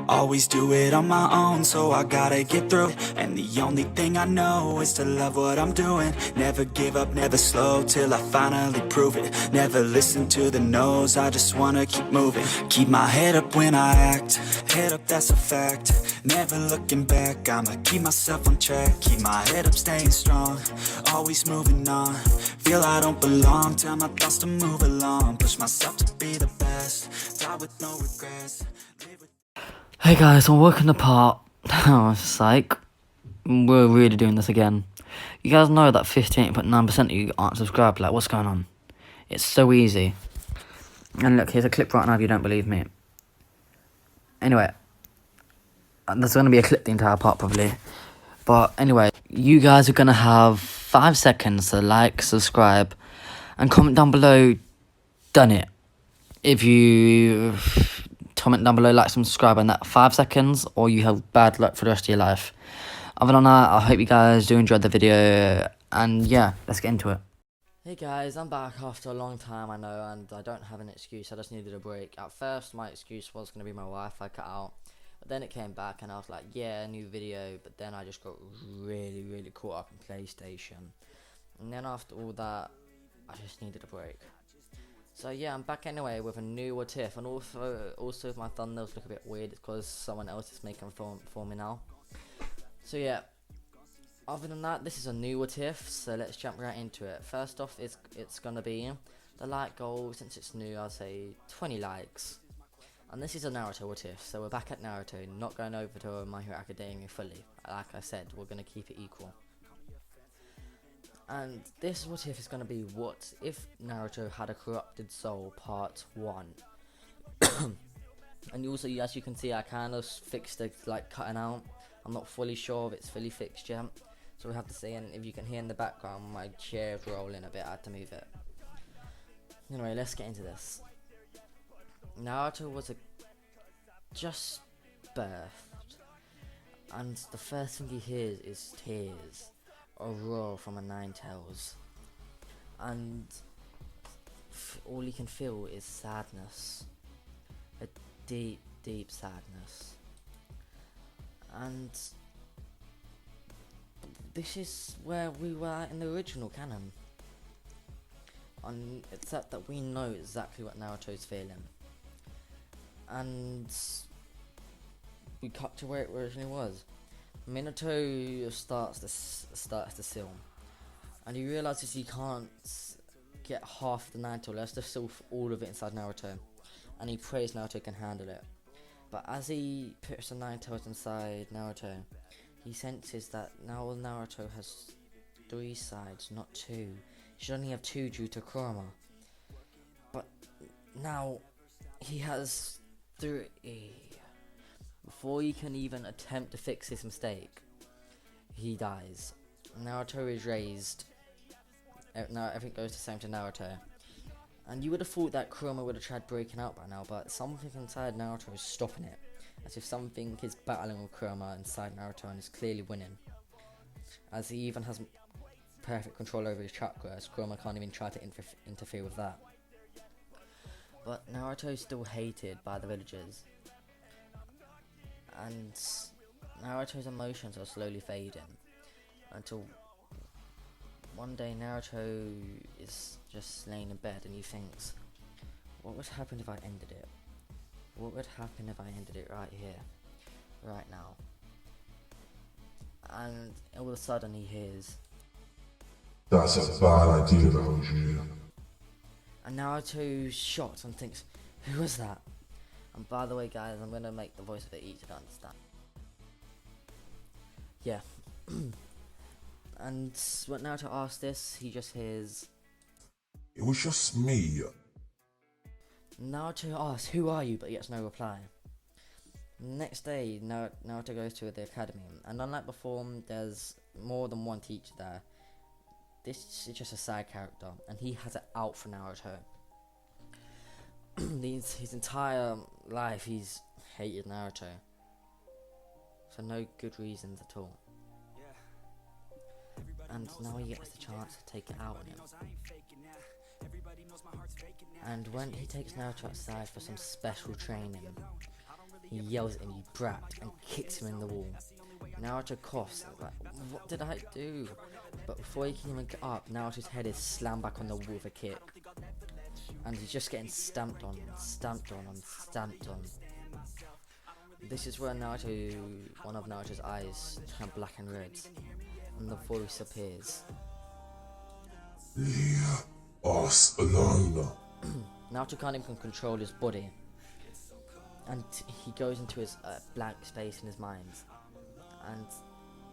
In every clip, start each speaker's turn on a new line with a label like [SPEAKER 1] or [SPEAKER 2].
[SPEAKER 1] Always do it on my own, so I gotta get through it. And the only thing I know is to love what I'm doing. Never give up, never slow, till I finally prove it. Never listen to the no's, I just wanna keep moving. Keep my head up when I act, head up, that's a fact. Never looking back, I'ma keep myself on track. Keep my head up, staying strong, always moving on. Feel I don't belong, tell my thoughts to move along. Push myself to be the best, die with no regrets.
[SPEAKER 2] Hey guys, I'm working the part. Psych. We're really doing this again. You guys know that 58.9% of you aren't subscribed. Like, what's going on? It's so easy. And look, here's a clip right now if you don't believe me. Anyway, there's going to be a clip the entire part probably. But anyway, you guys are going to have 5 seconds to like, subscribe, and comment down below, done it. If you comment down below, like, subscribe in that 5 seconds, or you have bad luck for the rest of your life. Other than that, I hope you guys do enjoy the video, and yeah, let's get into it. Hey guys, I'm back after a long time, I know, and I don't have an excuse, I just needed a break. At first, my excuse was going to be my Wi-Fi cut out, but then it came back, and I was like, yeah, a new video, but then I just got really caught up in PlayStation. And then after all that, I just needed a break. So yeah, I'm back anyway with a new Whatif, and also my thumbnails look a bit weird because someone else is making them for me now. So yeah, other than that, this is a new Whatif, so let's jump right into it. First off, it's gonna be the like goal. Since it's new, I'll say 20 likes. And this is a Naruto Whatif, so we're back at Naruto, not going over to My Hero Academia fully. Like I said, we're gonna keep it equal. And this Whatif is going to be What If Naruto Had a Corrupted Soul Part 1. And also, as you can see, I kind of fixed it, like cutting out. I'm not fully sure if it's fully fixed yet, so we have to see. And if you can hear in the background, my chair is rolling a bit, I had to move it. Anyway, let's get into this. Naruto was just birthed, and the first thing he hears is tears. A roar from a Ninetales, and all he can feel is sadness, a deep sadness. And this is where we were in the original canon, except that we know exactly what Naruto's feeling, and we cut to where it originally was. Minato starts to seal, and he realizes he can't get half the Naruto, let's just seal all of it inside Naruto, and he prays Naruto can handle it. But as he puts the Ninetales inside Naruto, he senses that now Naruto has 3 sides, not 2. He should only have 2 due to Kurama. But now he has 3. Before he can even attempt to fix his mistake, he dies. Naruto is raised. Now everything goes the same to Naruto. And you would have thought that Kurama would have tried breaking out by now, but something inside Naruto is stopping it. As if something is battling with Kurama inside Naruto and is clearly winning. As he even has perfect control over his chakra, as Kurama can't even try to interfere with that. But Naruto is still hated by the villagers. And Naruto's emotions are slowly fading until one day Naruto is just laying in bed and he thinks, what would happen if I ended it? What would happen if I ended it right here, right now? And all of a sudden he hears,
[SPEAKER 3] That's a bad idea, Roger.
[SPEAKER 2] and Naruto's shocked and thinks, who was that? And by the way guys, I'm going to make the voice a bit easier to understand. Yeah. And when Naruto asks this, he just hears,
[SPEAKER 3] It was just me.
[SPEAKER 2] Naruto asks, who are you? But he gets no reply. Next day, Naruto goes to the academy. And unlike before, there's more than one teacher there. This is just a side character. And he has it out for Naruto. His entire life he's hated Naruto for no good reasons at all, and now he gets the chance to take it out on him. And when he takes Naruto outside for some special training, He yells at him, "You brat," and kicks him in the wall. Naruto coughs, like, what did I do? But before he can even get up, Naruto's head is slammed back on the wall with a kick. And he's just getting stamped on, stamped on, and stamped on. This is where one of Naruto's eyes turn black and red, and the voice appears.
[SPEAKER 3] Leave us alone.
[SPEAKER 2] Naruto can't even control his body, and he goes into his blank space in his mind, and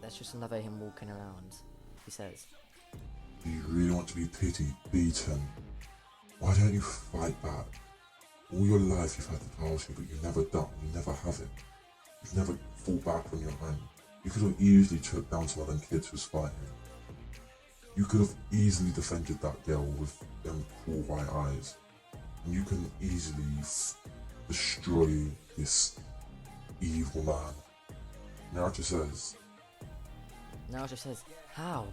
[SPEAKER 2] there's just another him walking around. He says,
[SPEAKER 3] Do you really want to be pitied, beaten? Why don't you fight back? All your life you've had the power to, but you've never done, you never have it. You've never fought back on your own. You could have easily took down some of them kids who was fighting. You could have easily defended that girl with them cool white eyes. And you can easily destroy this evil man. Naruto says,
[SPEAKER 2] how?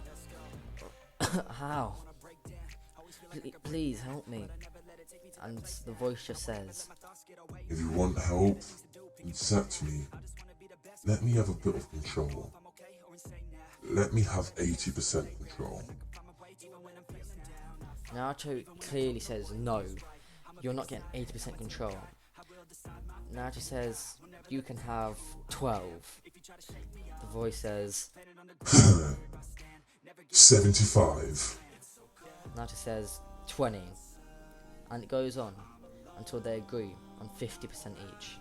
[SPEAKER 2] How? Please help me. And the voice just says,
[SPEAKER 3] if you want help, accept me. Let me have a bit of control. Let me have 80% control.
[SPEAKER 2] Naruto clearly says, no, you're not getting 80% control. Naruto says, you can have 12. The voice says,
[SPEAKER 3] 75.
[SPEAKER 2] Naruto says, 20. And it goes on until they agree on 50% each.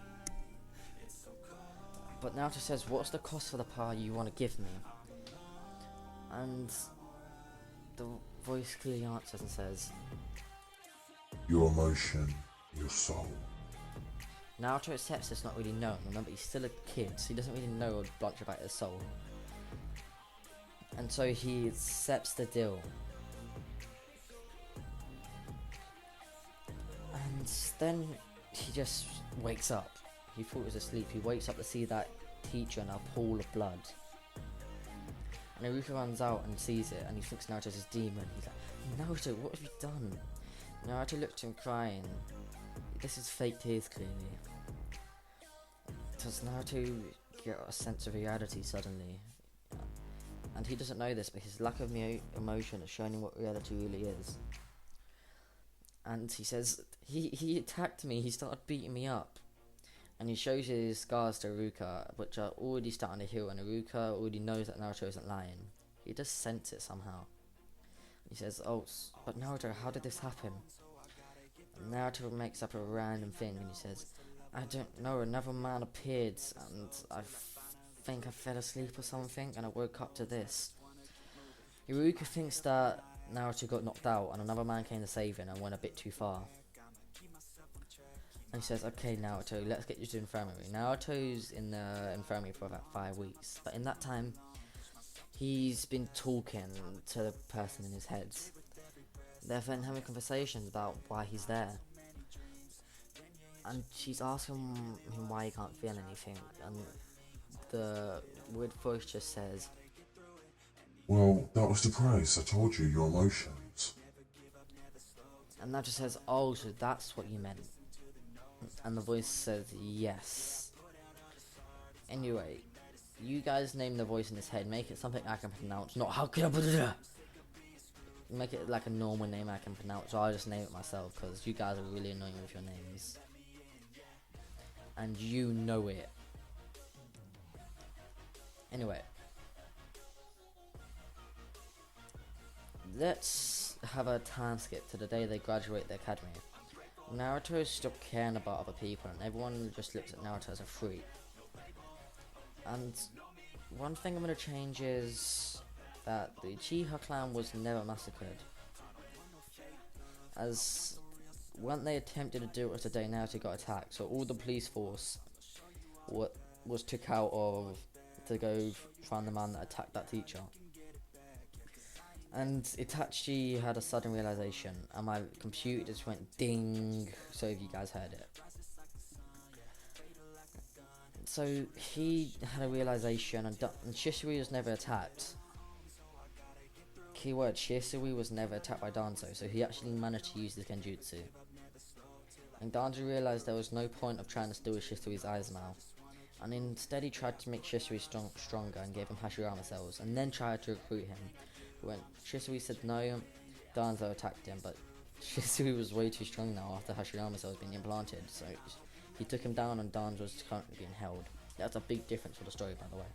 [SPEAKER 2] But Naruto says, what's the cost for the power you want to give me? And the voice clearly answers and says,
[SPEAKER 3] Your emotion, your soul.
[SPEAKER 2] Naruto accepts it's not really known. Remember, he's still a kid, so he doesn't really know a bunch about his soul. And so he accepts the deal. And then he just wakes up. He thought he was asleep. He wakes up to see that teacher in a pool of blood. And Iruka runs out and sees it, and he thinks Naruto's his demon. He's like, Naruto, what have you done? Naruto looked at him crying. This is fake tears, clearly. Does Naruto get a sense of reality suddenly? And he doesn't know this, but his lack of emotion is showing him what reality really is. And he says, he attacked me, he started beating me up. And he shows his scars to Iruka, which are already starting to heal, and Iruka already knows that Naruto isn't lying. He just senses it somehow. He says, oh, but Naruto, how did this happen? And Naruto makes up a random thing, and he says, I don't know, another man appeared, and I think I fell asleep or something, and I woke up to this. Iruka thinks that Naruto got knocked out, and another man came to save him and went a bit too far. And he says, okay, Naruto, let's get you to the infirmary. Naruto's in the infirmary for about 5 weeks, but in that time, he's been talking to the person in his head. They're then having conversations about why he's there. And she's asking him why he can't feel anything, and the weird voice just says,
[SPEAKER 3] well, that was the price. I told you, your emotions.
[SPEAKER 2] and Naruto says, oh, so that's what you meant. And the voice says, yes. Anyway, you guys name the voice in his head. Make it something I can pronounce. Not how can I put it? Make it like a normal name I can pronounce. So I'll just name it myself, because you guys are really annoying with your names. And you know it. Anyway. Let's have a time skip to the day they graduate the academy. Naruto stopped caring about other people, and everyone just looks at Naruto as a freak. And one thing I'm going to change is that the Uchiha clan was never massacred. As when they attempted to do it was the day Naruto got attacked, so all the police force was took out of to go find the man that attacked that teacher. And Itachi had a sudden realization, and my computer just went ding, so if you guys heard it. So he had a realization, and Shisui was never attacked. Keyword, Shisui was never attacked by Danzo, so he actually managed to use the Genjutsu. and Danzo realised there was no point of trying to steal Shisui's eyes now, and instead he tried to make Shisui stronger and gave him Hashirama cells, and then tried to recruit him. When Shisui said no, Danzo attacked him, but Shisui was way too strong now after Hashirama cells being implanted, so he took him down and Danzo was currently being held. That's a big difference for the story, by the way.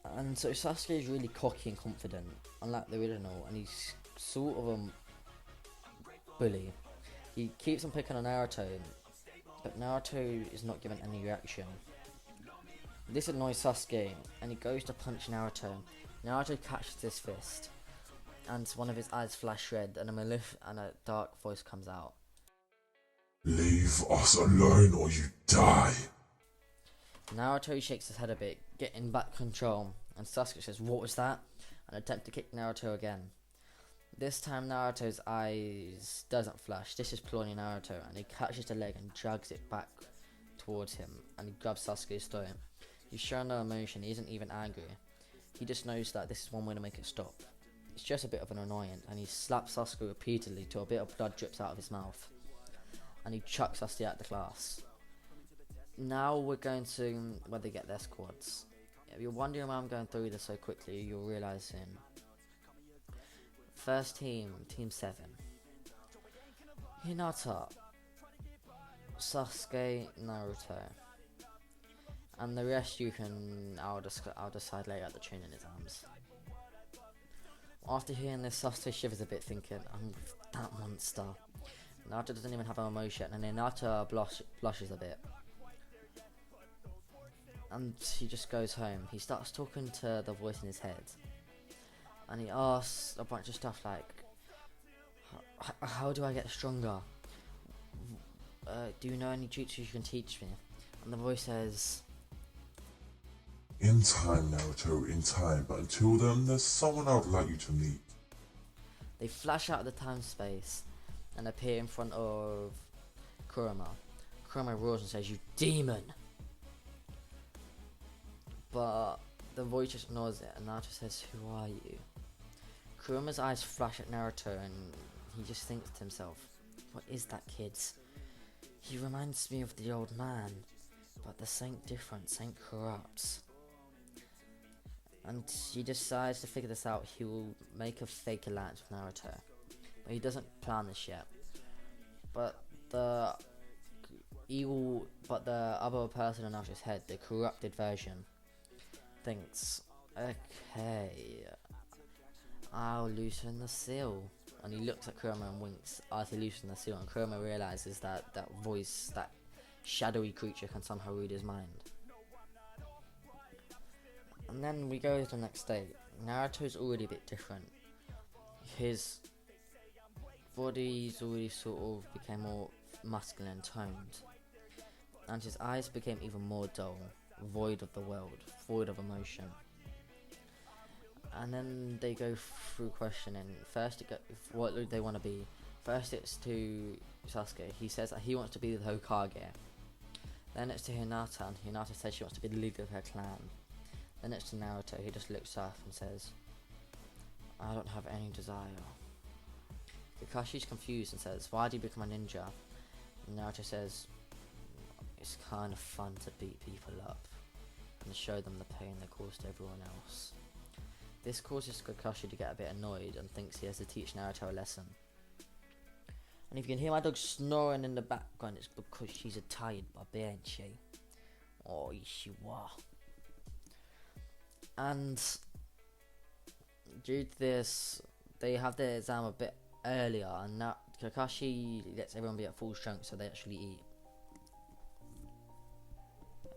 [SPEAKER 2] And so Sasuke is really cocky and confident, unlike the original, and he's sort of a bully. He keeps on picking on Naruto, but Naruto is not given any reaction. This annoys Sasuke, and he goes to punch Naruto. Naruto catches his fist, and one of his eyes flash red, and a dark voice comes out.
[SPEAKER 3] Leave us alone or you die.
[SPEAKER 2] Naruto shakes his head a bit, getting back control, and Sasuke says, "What was that?" and attempt to kick Naruto again. This time Naruto's eyes doesn't flash. This is purely Naruto, and he catches the leg and drags it back towards him, and he grabs Sasuke's throat. He's showing no emotion, he isn't even angry. He just knows that this is one way to make it stop. It's just a bit of an annoyance, and he slaps Sasuke repeatedly till a bit of blood drips out of his mouth, and he chucks Sasuke at the class. Now we're going to where they get their squads. If you're wondering why I'm going through this so quickly, you'll realise in first team, Team 7, Hinata, Sasuke, Naruto, and the rest I'll decide later at the training exams. After hearing this, Sasuke shivers a bit, thinking, "I'm that monster." Naruto doesn't even have an emotion, and then Naruto blushes a bit. And he just goes home. He starts talking to the voice in his head, and he asks a bunch of stuff like, how do I get stronger? Do you know any jutsu you can teach me? And the voice says,
[SPEAKER 3] In time, Naruto, in time, but until then, there's someone I would like you to meet.
[SPEAKER 2] They flash out of the time space and appear in front of Kurama. Kurama roars and says, "You demon!" But the voice just ignores it, and Naruto says, "Who are you?" Kurama's eyes flash at Naruto, and he just thinks to himself, "What is that, kids? He reminds me of the old man, but there's something different, something corrupts." And he decides to figure this out. He will make a fake alliance with Naruto, but he doesn't plan this yet. But the other person in Naruto's head, the corrupted version, thinks, "Okay, I'll loosen the seal." And he looks at Kurama and winks as he loosens the seal, and Kurama realizes that that voice, that shadowy creature, can somehow read his mind. And then we go to the next day. Naruto's already a bit different. His body's already sort of became more masculine toned, and his eyes became even more dull, void of the world, void of emotion. And then they go through questioning. First, what do they want to be? First, it's to Sasuke. He says that he wants to be the Hokage. Then it's to Hinata, and Hinata says she wants to be the leader of her clan. Then it's to Naruto. He just looks up and says, "I don't have any desire." Kakashi's confused and says, "Why do you become a ninja?" And Naruto says, "It's kind of fun to beat people up and show them the pain they cause to everyone else." This causes Kakashi to get a bit annoyed and thinks he has to teach Naruto a lesson. And if you can hear my dog snoring in the background, it's because she's a tired puppy, ain't she? Oh, yes, she was. And due to this, they have their exam a bit earlier, and now Kakashi lets everyone be at full strength so they actually eat.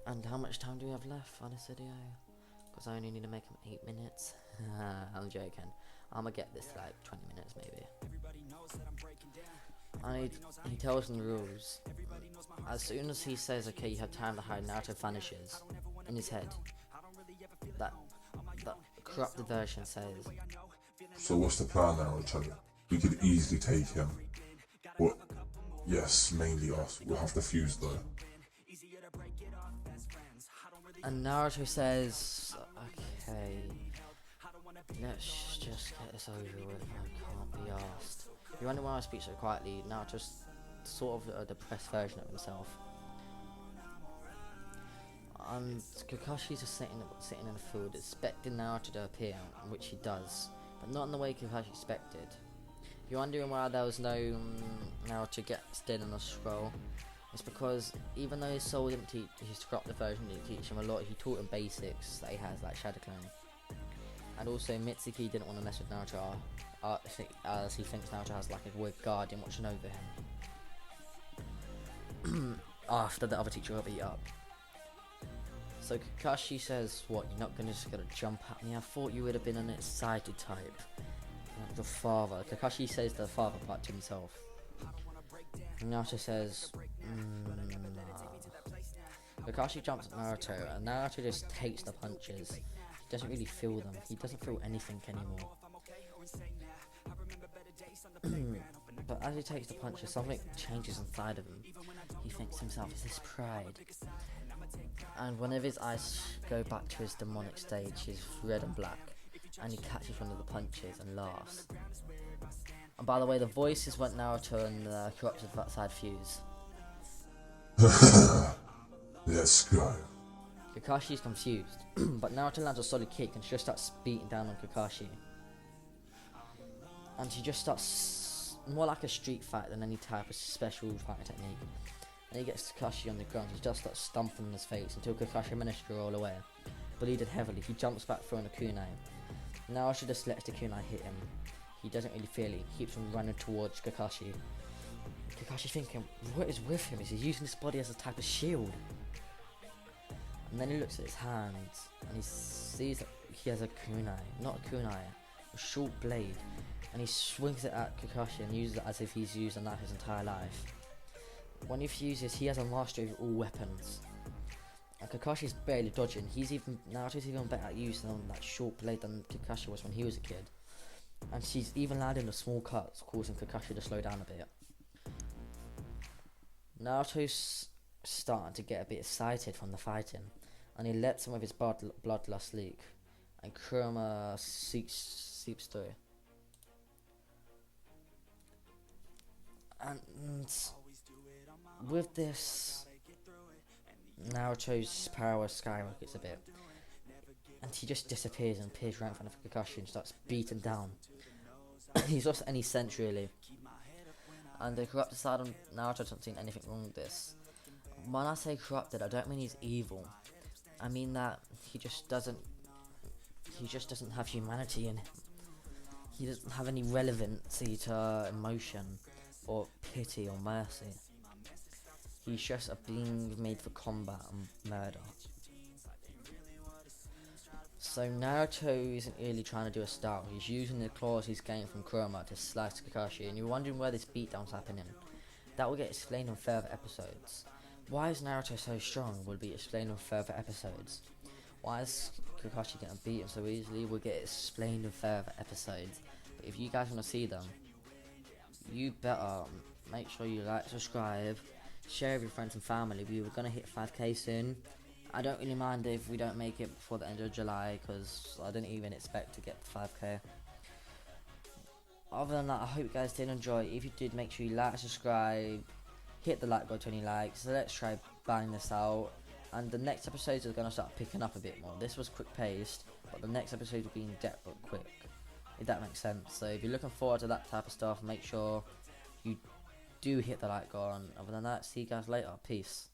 [SPEAKER 2] And how much time do we have left on this video? Because I only need to make them 8 minutes. I'm joking. I'm gonna get this to like 20 minutes maybe. And he tells them the rules. As soon as he says, "Okay, you have time to hide," Naruto vanishes. In his head, that corrupted version says,
[SPEAKER 3] So what's the plan, Naruto? We could easily take him. What? Yes, mainly us. We'll have to fuse though.
[SPEAKER 2] and Naruto says, "Okay, let's just get this over with. I can't be asked." you wonder why I speak so quietly. Naruto's sort of a depressed version of himself. And Kakashi's just sitting in the field, expecting Naruto to appear, which he does, but not in the way Kakashi expected. If you're wondering why there was no Naruto get still in the scroll, it's because even though his soul didn't teach his corrupted version, didn't teach him a lot, he taught him basics that he has, like Shadow Clone. And also Mitsuki didn't want to mess with Naruto, as he thinks Naruto has like a weird guardian watching over him after the other teacher got beat up. So Kakashi says, "What, you're not just gonna jump at me? I thought you would have been an excited type. Like the father." Kakashi says the father part to himself. Naruto says, nah. Kakashi jumps at Naruto, and Naruto just takes the punches. He doesn't really feel them. He doesn't feel anything anymore. But as he takes the punches, something changes inside of him. He thinks to himself, is this pride? And whenever his eyes go back to his demonic stage, he's red and black, and he catches one of the punches and laughs. And by the way, the voice is what Naruto and the corrupted side fuse.
[SPEAKER 3] Let's go.
[SPEAKER 2] Kakashi's confused, but Naruto lands a solid kick and she just starts beating down on Kakashi. And she just starts more like a street fight than any type of special fighting technique. And he gets Kakashi on the ground, he just starts stomping in his face until Kakashi manages to roll away. Bleeding heavily, he jumps back throwing a kunai. Naruto just lets the kunai hit him. He doesn't really feel it, he keeps on running towards Kakashi. Kakashi thinking, what is with him? Is he using his body as a type of shield? And then he looks at his hands and he sees that he has a kunai, not a kunai, a short blade, and he swings it at Kakashi and uses it as if he's used that his entire life. When he fuses, he has a mastery of all weapons, and Kakashi's barely dodging. Naruto's even better at using that short blade than Kakashi was when he was a kid, and she's even landing the small cuts, causing Kakashi to slow down a bit. Naruto's starting to get a bit excited from the fighting, and he lets some of his bloodlust leak, and Kurama seeps through. And with this, Naruto's power skyrockets a bit, and he just disappears and appears right in front of Kakashi and starts beating down. He's lost any sense really, and the corrupted side of Naruto doesn't see anything wrong with this. When I say corrupted, I don't mean he's evil. I mean that he just doesn't have humanity in him. He doesn't have any relevancy to emotion or pity or mercy. He's just a being made for combat and murder. So Naruto isn't really trying to do a style. He's using the claws he's gained from Kurama to slice Kakashi, and you're wondering where this beatdown's happening. That will get explained in further episodes. Why is Naruto so strong will be explained in further episodes. Why is Kakashi getting beaten so easily will get explained in further episodes. But if you guys want to see them, you better make sure you like, subscribe, share with your friends and family. We were going to hit 5k soon. I don't really mind if we don't make it before the end of July, because I didn't even expect to get to 5k. Other than that, I hope you guys did enjoy. If you did, make sure you like, subscribe, hit the like button 20 likes. So let's try bang this out. And the next episodes are going to start picking up a bit more. This was quick paced, but the next episode will be in depth but quick, if that makes sense. So if you're looking forward to that type of stuff, make sure you do hit the like button. Other than that, see you guys later. Peace.